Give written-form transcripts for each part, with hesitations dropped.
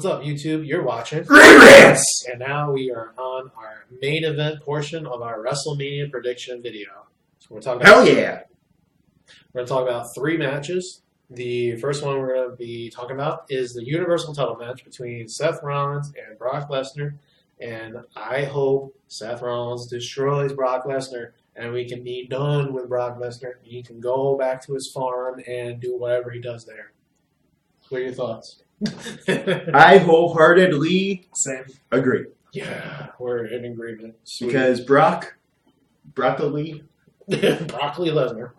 What's up, YouTube? You're watching Ring Rants! And now we are on our main event portion of our WrestleMania prediction video. So we're talking about, Hell yeah! We're going to talk about 3 matches. The first one we're going to be talking about is the Universal title match between Seth Rollins and Brock Lesnar. And I hope Seth Rollins destroys Brock Lesnar and we can be done with Brock Lesnar. He can go back to his farm and do whatever he does there. What are your thoughts? I wholeheartedly agree. Yeah, we're in agreement. Sweet. Because broccoli, Lesnar.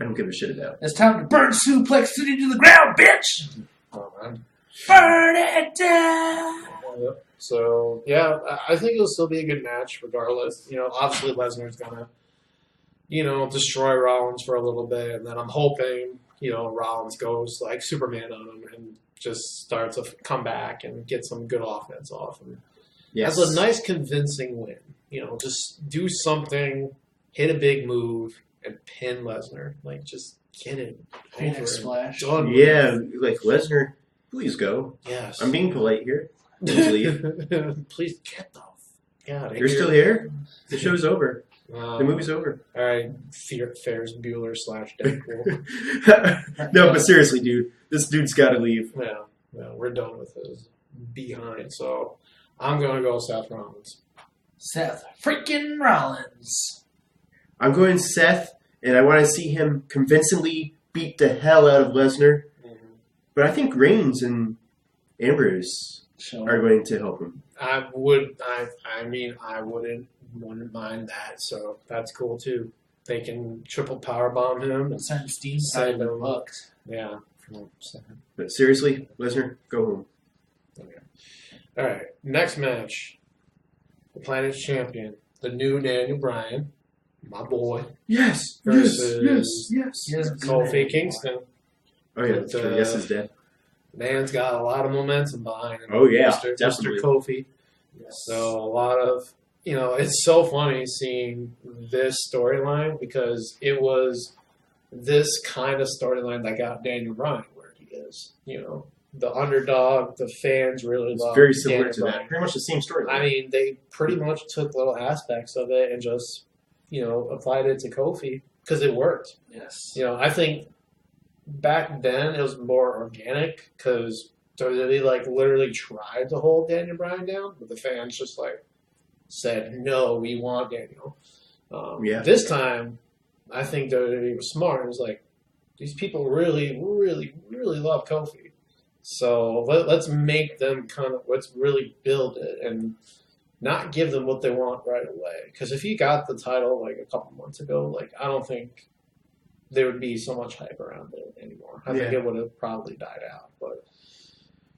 I don't give a shit about. It's time to burn Suplex City to the ground, bitch! Oh, man. Burn it down! So, yeah, I think it'll still be a good match regardless. You know, obviously Lesnar's going to, destroy Rollins for a little bit. And then I'm hoping, Rollins goes like Superman on him and just starts to come back and get some good offense off him. Yes. That's a nice convincing win. Just do something, hit a big move, and pin Lesnar. Like, just get it. Phoenix Splash. Done with Yeah, like Lesnar, please go. Yes. I'm being polite here. Please leave. Please get the f out of here. You're still here? The show's over. The movie's over. All right, Ferris Bueller / Deadpool. No, but seriously, dude. This dude's got to leave. Yeah, we're done with his behind. So I'm going to go Seth Rollins. Seth freaking Rollins. I'm going Seth, and I want to see him convincingly beat the hell out of Lesnar. Mm-hmm. But I think Reigns and Ambrose are going to help him. I wouldn't mind that. So that's cool too. They can triple powerbomb him and Send Steve send him. $7. Yeah. But seriously, Lesnar, go home. Okay. All right. Next match. The Planet's Champion, the new Daniel Bryan, my boy. Yes, Versus Yes. Kofi Kingston. Oh yeah, that's true. Yes is dead. Man's got a lot of momentum behind him. Oh yeah, Mr. definitely. Kofi. Yes. So a lot of, it's so funny seeing this storyline because it was this kind of storyline that got Daniel Bryan where he is. The underdog, the fans really love. Very similar Daniel to Bryan. that. Pretty much the same storyline. I mean, they pretty much took little aspects of it and just, applied it to Kofi because it worked. Yes. I think back then it was more organic because WWE literally tried to hold Daniel Bryan down, but the fans just said, no, we want Daniel. This time, I think WWE was smart. It was these people really, really, really love Kofi. So let's make them let's really build it and not give them what they want right away. Because if he got the title a couple months ago, I don't think there would be so much hype around it anymore. I think it would have probably died out. But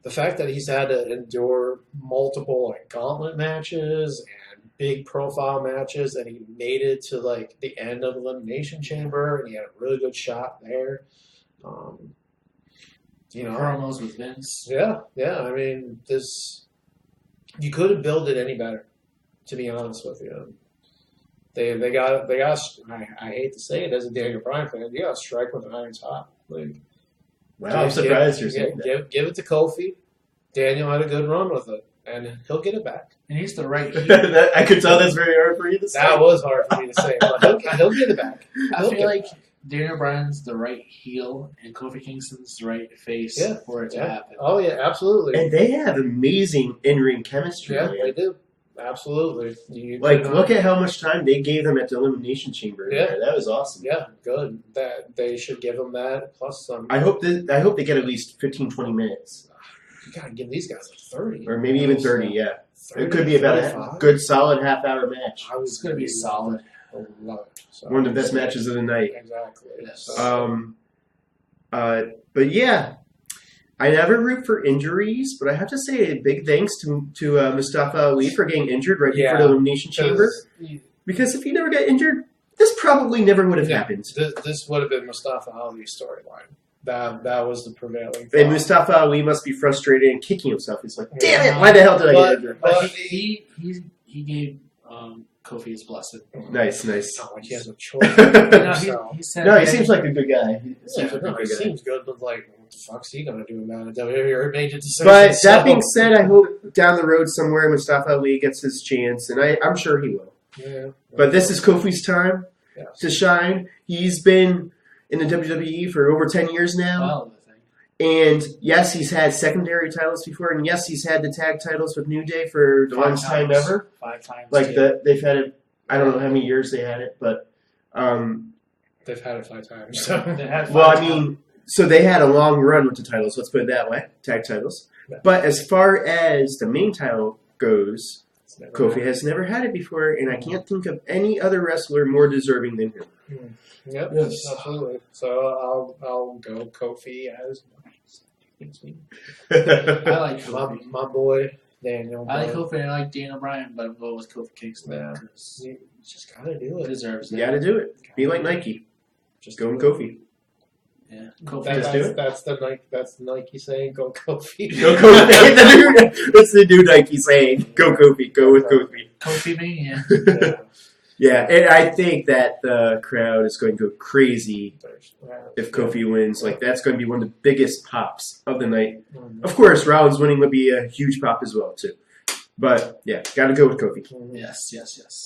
the fact that he's had to endure multiple gauntlet matches and big profile matches, and he made it to the end of Elimination Chamber, and he had a really good shot there. Promos with Vince. Yeah. I mean, you couldn't build it any better, to be honest with you. They got. I hate to say it as a Daniel Bryan fan, you got to strike when the iron's hot. Wow, I'm surprised you're saying that. Give it to Kofi. Daniel had a good run with it, and he'll get it back. And he's the right heel. I could tell that's very hard for you to say. That was hard for me to say, but he'll get it back. I feel like Daniel Bryan's the right heel, and Kofi Kingston's the right face for it to happen. Oh, yeah, absolutely. And they have amazing in-ring chemistry. Yeah, man. they do. Absolutely. Look at how much time they gave them at the Elimination Chamber. Yeah. That was awesome. Yeah, good. That they should give them that plus some. I hope they get at least 15, 20 minutes. You gotta give these guys 30. Or maybe even 30, yeah. 30, It could be about 35. a good, solid half-hour match. It's gonna be solid. I love it. So, One of the best matches of the night. Exactly. Yes. But yeah, I never root for injuries, but I have to say a big thanks to Mustafa Ali for getting injured right before the Elimination Chamber. Because if he never got injured, this probably never would have happened. This would have been Mustafa Ali's storyline. That was the prevailing thought. And Mustafa Ali must be frustrated and kicking himself. He's like, damn it, why the hell did I get injured? But he gave Kofi's blessing. Nice. Not like he has a choice. He said. No, he seems like a good guy. He seems good, but like, what the fuck's he gonna do about it? WWE already made a decision. But that being said, I hope down the road somewhere Mustafa Ali gets his chance, and I'm sure he will. Yeah. But this is Kofi's time to shine. He's been in the WWE for over 10 years now. Well, and yes, he's had secondary titles before, and yes, he's had the tag titles with New Day for the longest time ever. 5 times. Like they've had it. I don't know how many years they had it, but they've had it 5 times. So. So they had a long run with the titles. Let's put it that way, tag titles. Yeah. But as far as the main title goes, Kofi has never had it before, and I can't think of any other wrestler more deserving than him. Yep, yes. Absolutely. So I'll go Kofi as I like Kofi. My boy Daniel. I like Kofi and I like Daniel Bryan, but I'm going with Kofi Kingston. Yeah, you just gotta do it. Deserves it. You gotta do it. Be like Nike. Just go with Kofi. Yeah, Kofi. That's the Nike saying. Go Kofi. Go Kofi. That's the new Nike saying. Go Kofi. Go with Kofi. Kofi Mania. Yeah, and I think that the crowd is going to go crazy if Kofi wins. Like, that's going to be one of the biggest pops of the night. Of course, Rollins winning would be a huge pop as well, too. But, yeah, got to go with Kofi. Yes.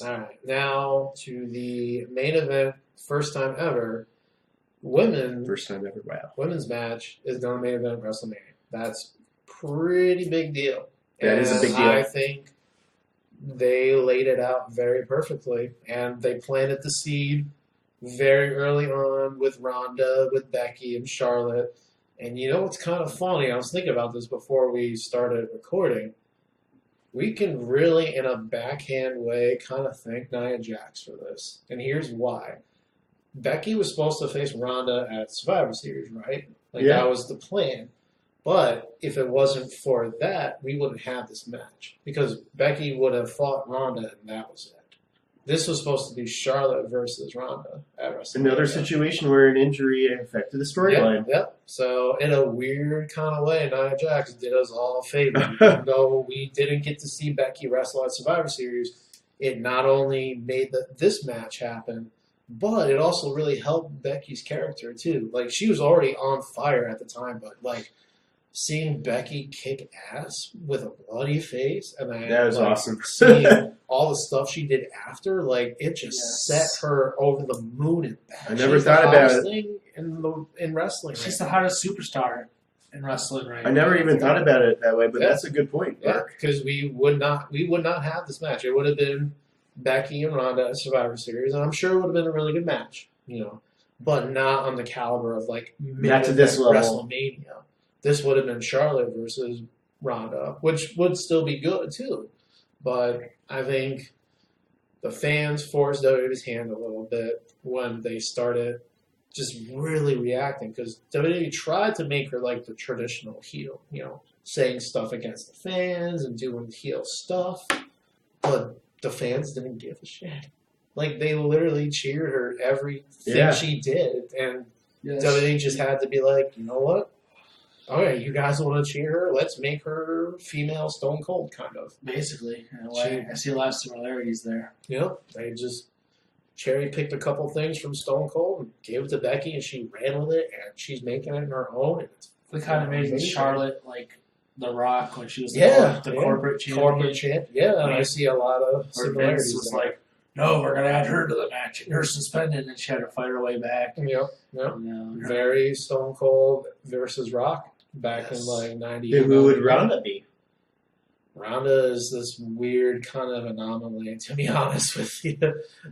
All right, now to the main event, first time ever. First time ever, wow. Women's match is going to main event WrestleMania. That's pretty big deal. That is a big deal. I think they laid it out very perfectly, and they planted the seed very early on with Ronda, with Becky, and Charlotte. And you know what's kind of funny? I was thinking about this before we started recording. We can really, in a backhand way, kind of thank Nia Jax for this. And here's why. Becky was supposed to face Ronda at Survivor Series, right? That was the plan. But if it wasn't for that, we wouldn't have this match. Because Becky would have fought Ronda, and that was it. This was supposed to be Charlotte versus Ronda at WrestleMania. Another situation where an injury affected the storyline. Yep. So, in a weird kind of way, Nia Jax did us all a favor. Even though we didn't get to see Becky wrestle at Survivor Series, it not only made this match happen, but it also really helped Becky's character, too. Like, she was already on fire at the time, but, like, seeing Becky kick ass with a bloody face, and then that was awesome. Seeing all the stuff she did after, like, it just set her over the moon and back. I never thought about it. Thing in wrestling, she's the hottest superstar in wrestling right now. I never even thought about it that way, but that's a good point. Yeah, because we would not have this match. It would have been Becky and Ronda at Survivor Series, and I'm sure it would have been a really good match, but not on the caliber of like not to this level. WrestleMania. This would have been Charlotte versus Ronda, which would still be good too. But I think the fans forced WWE's hand a little bit when they started just really reacting, because WWE tried to make her like the traditional heel, saying stuff against the fans and doing heel stuff, but the fans didn't give a shit. Like, they literally cheered her everything she did, and WWE just had to be like, you know what? Okay, you guys want to cheer her? Let's make her female Stone Cold, kind of. Basically. I see a lot of similarities there. They just cherry-picked a couple things from Stone Cold and gave it to Becky, and she ran with it, and she's making it her own. They kind of made Charlotte like The Rock when she was the corporate champion. Yeah, and I see a lot of similarities. Vince was like, no, we're going to add her to the match. You're suspended, and she had to fight her way back. Yep. Very Stone Cold versus Rock back in like 90. Who would Ronda be? Ronda is this weird kind of anomaly, to be honest with you.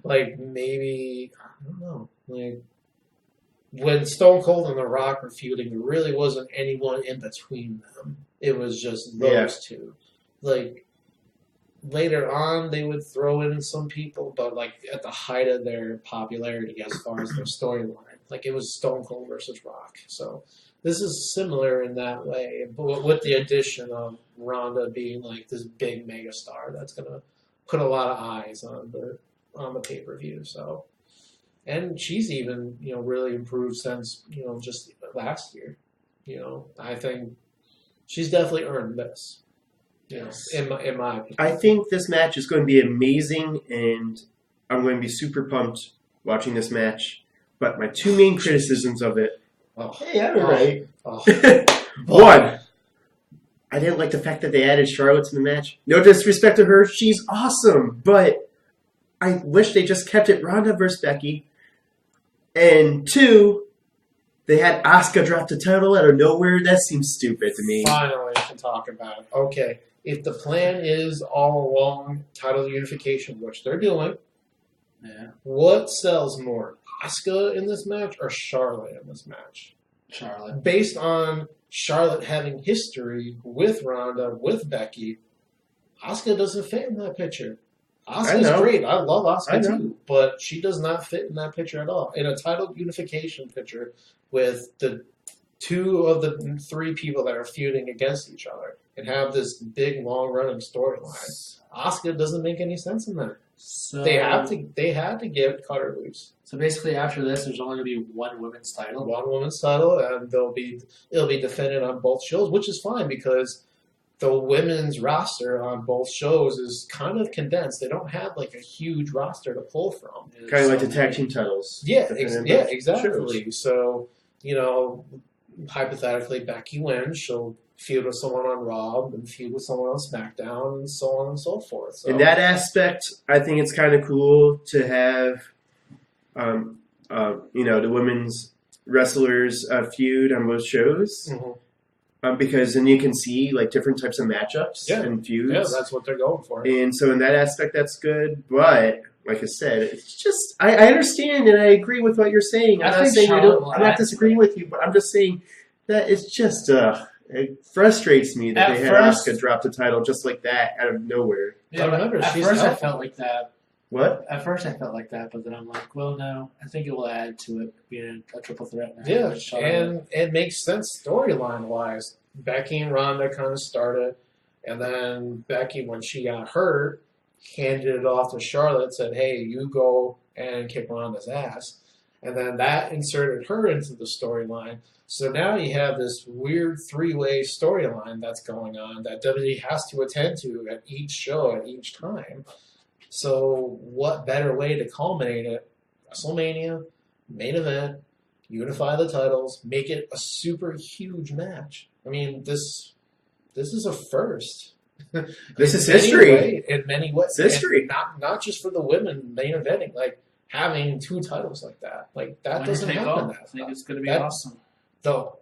Like, maybe, I don't know. Like, when Stone Cold and The Rock were feuding, there really wasn't anyone in between them. It was just those two. Like, later on, they would throw in some people, but, like, at the height of their popularity as far as their storyline, like, it was Stone Cold versus Rock. So, this is similar in that way, but with the addition of Ronda being, like, this big megastar that's going to put a lot of eyes on the pay-per-view. So, and she's even, really improved since, just last year. I think she's definitely earned this. Yes, in my opinion. I think this match is going to be amazing, and I'm going to be super pumped watching this match. But my two main criticisms of it. Oh. Hey, I'm right. Oh. One, I didn't like the fact that they added Charlotte to the match. No disrespect to her, she's awesome, but I wish they just kept it Ronda versus Becky. And two, they had Asuka drop the title out of nowhere. That seems stupid to me. Finally, I can talk about it. Okay, if the plan is all along title unification, which they're doing, what sells more, Asuka in this match or Charlotte in this match? Charlotte. Based on Charlotte having history with Ronda, with Becky, Asuka doesn't fit in that picture. Asuka's great. I love Asuka too, but she does not fit in that picture at all. In a title unification picture with the two of the three people that are feuding against each other and have this big, long-running storyline, Asuka doesn't make any sense in that. So they had to cut her loose. So basically, after this, there's only going to be one women's title. One women's title, and it'll be defended on both shows, which is fine because the women's roster on both shows is kind of condensed. They don't have like a huge roster to pull from. Kind of like the tag team titles. Yeah, exactly. Shows. So, hypothetically, Becky wins. She'll feud with someone on Raw and feud with someone on SmackDown and so on and so forth. So, in that aspect, I think it's kind of cool to have, the women's wrestlers feud on both shows. Mm-hmm. Because then you can see like different types of matchups and feuds. Yeah, that's what they're going for. And so in that aspect, that's good. But like I said, it's just I understand and I agree with what you're saying. I'm not disagreeing with you, but I'm just saying that it's just it frustrates me that they had Asuka drop the title just like that out of nowhere. Yeah, remember, at first I felt like that. What? At first I felt like that, but then I'm like, well, no, I think it will add to it being a triple threat. Yeah, and it makes sense storyline-wise. Becky and Ronda kind of started, and then Becky, when she got hurt, handed it off to Charlotte, said, hey, you go and kick Ronda's ass. And then that inserted her into the storyline. So now you have this weird three-way storyline that's going on that WWE has to attend to at each show, at each time. So what better way to culminate it? WrestleMania, main event, unify the titles, make it a super huge match. I mean, this is a first. This is history. In many ways. It's history. Not just for the women main eventing, like having two titles like that. Like that doesn't happen. I think it's going to be awesome. Though,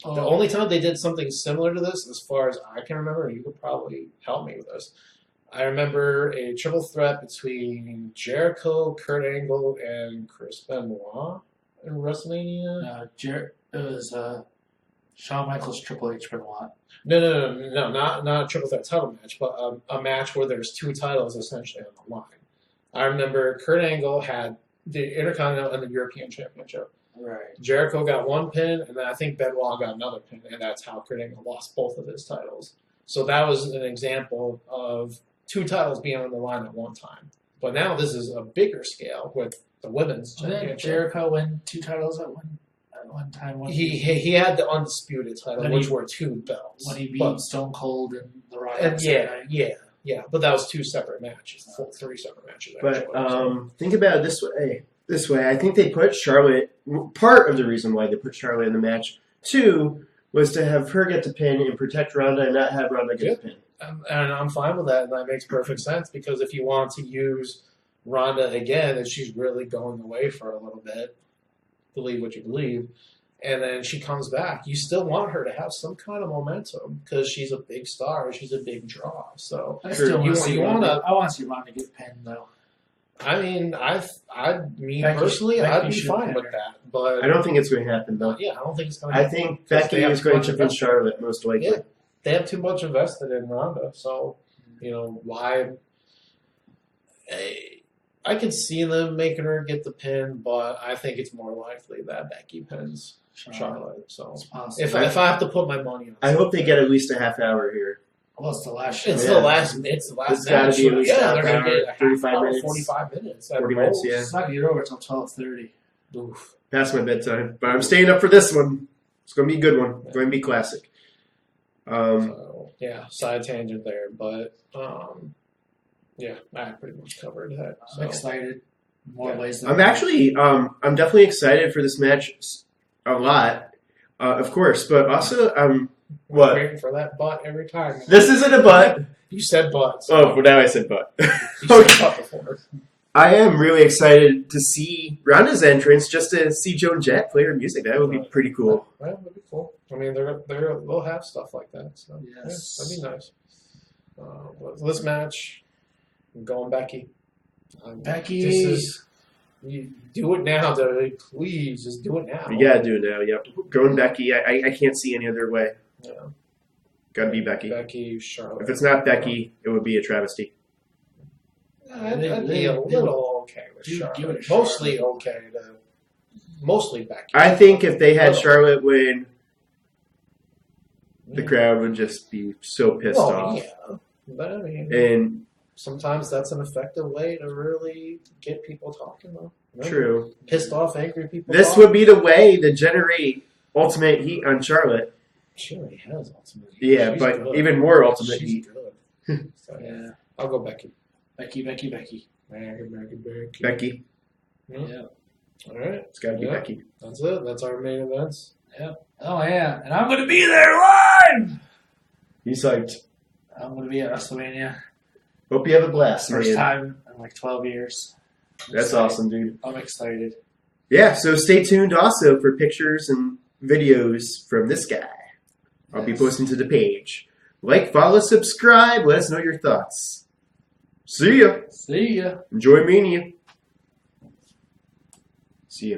the only time they did something similar to this, as far as I can remember, and you could probably help me with this, I remember a triple threat between Jericho, Kurt Angle, and Chris Benoit in WrestleMania. It was Shawn Michaels, Triple H, Benoit. No, not a triple threat title match, but a match where there's two titles essentially on the line. I remember Kurt Angle had the Intercontinental and the European Championship. Right. Jericho got one pin, and then I think Benoit got another pin, and that's how Kurt Angle lost both of his titles. So that was an example of two titles being on the line at one time. But now this is a bigger scale with the women's championship. Did Jericho win two titles at one time? He had the undisputed title, which were two belts. When he beat Stone Cold and The Rock. Yeah. But that was two separate matches, three separate matches. But think about it this way. I think they put Charlotte. Part of the reason why they put Charlotte in the match, too, was to have her get the pin and protect Ronda and not have Ronda get the pin. And I'm fine with that, and that makes perfect sense because if you want to use Ronda again, and she's really going away for a little bit, believe what you believe, and then she comes back, you still want her to have some kind of momentum because she's a big star, she's a big draw. So I want to see Ronda get pinned though. I mean, personally, I'd be fine with that, but I don't think it's going to happen though. Yeah, I don't think it's going to happen. I think Becky is going to pin Charlotte most likely. Yeah. They have too much invested in Ronda, so why? I could see them making her get the pin, but I think it's more likely that Becky pins Charlotte. So if I have to put my money on, I hope they get at least a half hour here. Well, it's the last show. It's the last match. It's got to be at least they're going to get 35 minutes, 45 minutes, 40 minutes. Yeah, it's not going to get over until 12:30. Oof. Past my bedtime, but I'm staying up for this one. It's going to be a good one. It's going to be classic. side tangent there, but yeah, I pretty much covered that. So. I'm excited. More ways than I'm actually, I'm definitely excited for this match a lot, of course, but also, what? Waiting for that butt every time. This isn't a butt. You said butt. So. Oh, well, now I said butt. You said butt before. I am really excited to see Ronda's entrance, just to see Joan Jett play her music. That would be pretty cool. That would be cool. I mean, they'll have stuff like that. So Yes. that'd be nice. This match, I'm going Becky. Becky. This is you do it now, WWE. Please, just do it now. You gotta do it now. Yep, going Becky. I can't see any other way. Yeah. Gotta be Becky. Becky, Charlotte. If it's not Becky, it would be a travesty. I'd be a little okay with Charlotte. Mostly okay to mostly Becky. I think if they had Charlotte win, the crowd would just be so pissed off. Yeah, but I mean, and sometimes that's an effective way to really get people talking. Though. True. Pissed off, angry people. This would be the way to generate ultimate heat on Charlotte. She already has ultimate heat. Yeah, She's but good. even more ultimate She's heat. Good. So, Yeah. I'll go Becky. Becky. Becky. Becky. Yeah. All right. It's got to be Becky. That's it. That's our main events. Yeah. Oh, yeah. And I'm going to be there live! He's hyped. I'm going to be at WrestleMania. Hope you have a blast, First man. time in like 12 years. That's awesome, dude. I'm excited. Yeah, so stay tuned also for pictures and videos from this guy. I'll be posting to the page. Like, follow, subscribe. Let us know your thoughts. See ya. See ya. Enjoy Mania. See ya.